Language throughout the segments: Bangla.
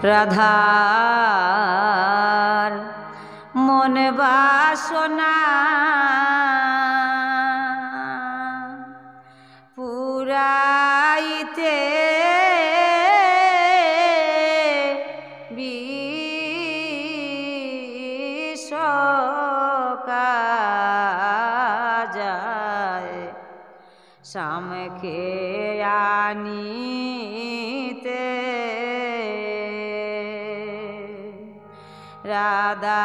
রাধার মন বাসনা পুরাইতে যায় শামকে আনিতে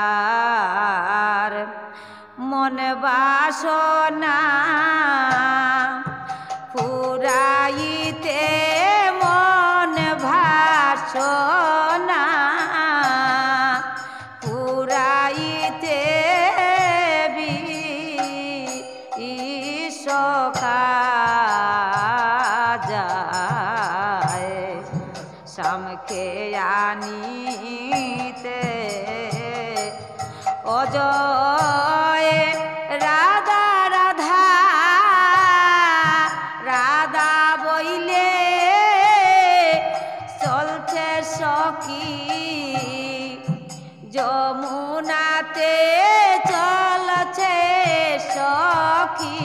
রাধার মন বাসনা পুরাইতে মন বাসনা পুরাইতে যায় শামকে আনিতে অজয় রাধা রাধা রাধা বইলে চলছে সখী যমুনাতে চলছে সখী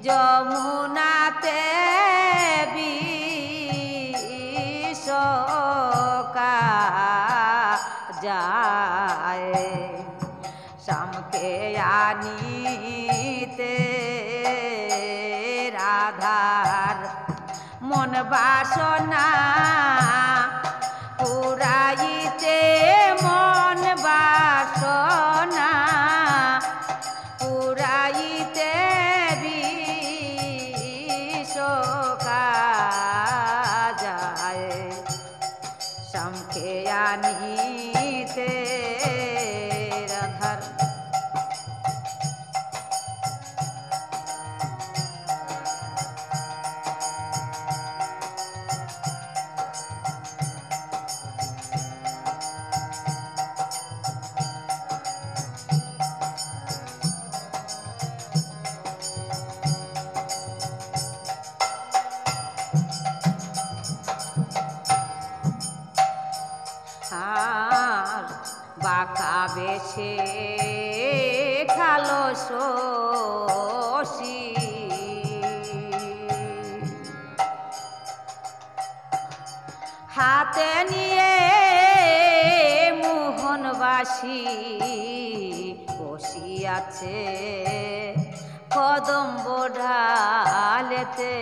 যমুনাতে বিষকা যায় শামকে আনিতে রাধার মন বাসনা পুরাইতে মন বাসনা পুরাইতে বিষকা যায় শামকে আনিতে রাধার বাঁকা বেছে খালো শশী হাতে নিয়ে মোহনবাসী বসিয়াছে কদম্ব ঢালেতে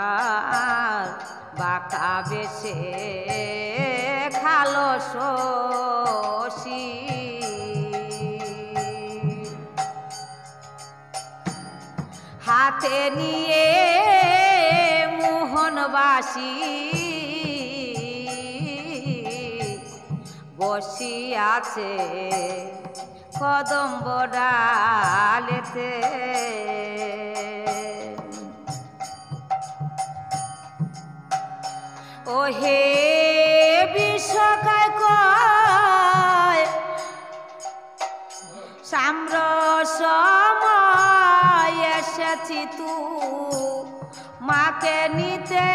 আর বাঁকা বেছে খালো শশী হাতে নিয়ে মোহনবাসী বসিয়াছে কদম্ব ডালেতে ও হে বিশ্বকায় কয় সাম্র সময় এসেছি তু মাকে নিতে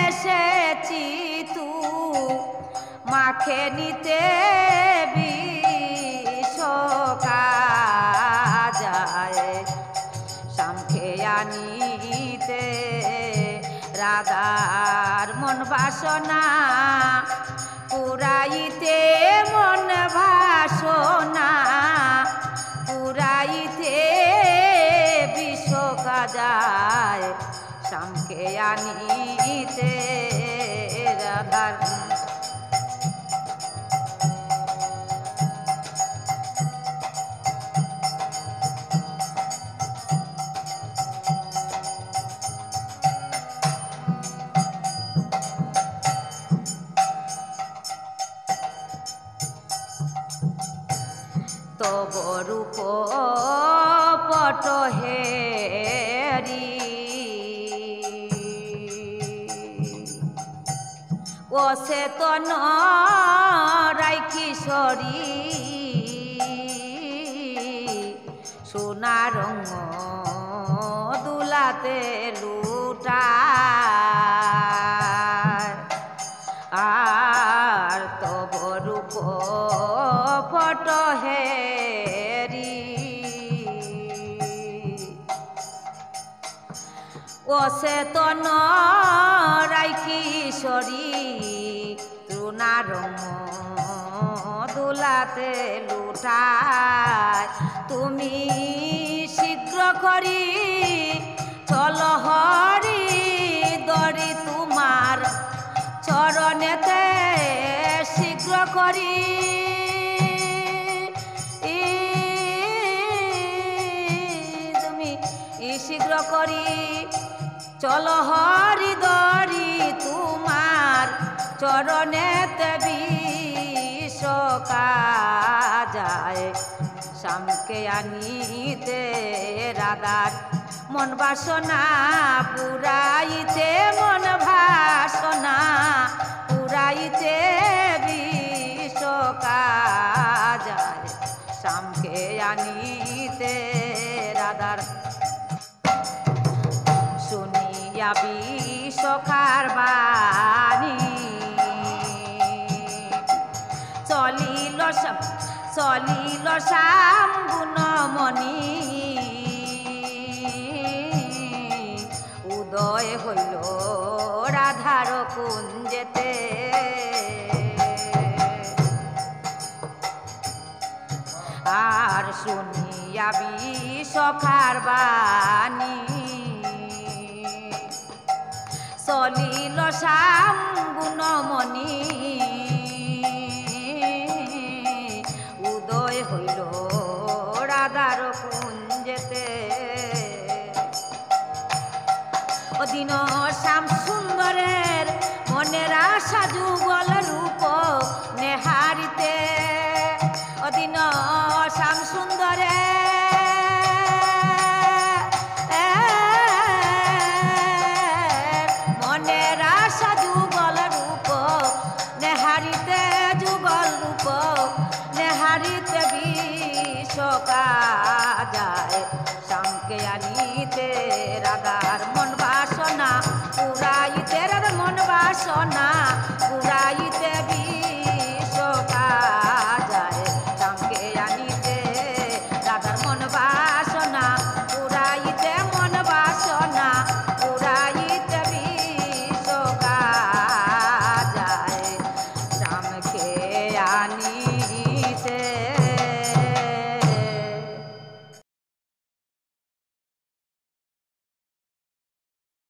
এসেছি তু মাকে নিতে বিশ্বকা যায় শামকে আনিতে রাধার মন বাসনা পুরাইতে মন বাসনা পুরাইতে বিষকা যায় শামকে আনিতে রাধার তব রূপ পট হেরি অচেতন রাই কিশোরী সোনা রঙ দুলাতে লুটা অচেতন রাই কিশোরী তৃণার দোলাতে লুটায় তুমি শীঘ্র করি চল হরি দরি তোমার চরণেতে শীঘ্র করি তুমি শীঘ্র করি চল হরি দরি তোমার চরণেতে বিশ্বকা যায় শ্যামকে আনিতে রাধার মন বাসনা পুরাইতে মন বাসনা পুরাইতে বিশ্বকা যায় শ্যামকে আনিতে রাধার শুনিয়া বিশ্বকার বাণী চলিল শ্যাম গুণমণি উদয় হইল রাধার কুঞ্জেতে আর শুনিয়া বিশ্বকার বাণী চলিল শ্যাম গুণমণি উদয় হইল রাধার কুঞ্জেতে ওদিন শ্যাম সুন্দরের মনের আশা যুগল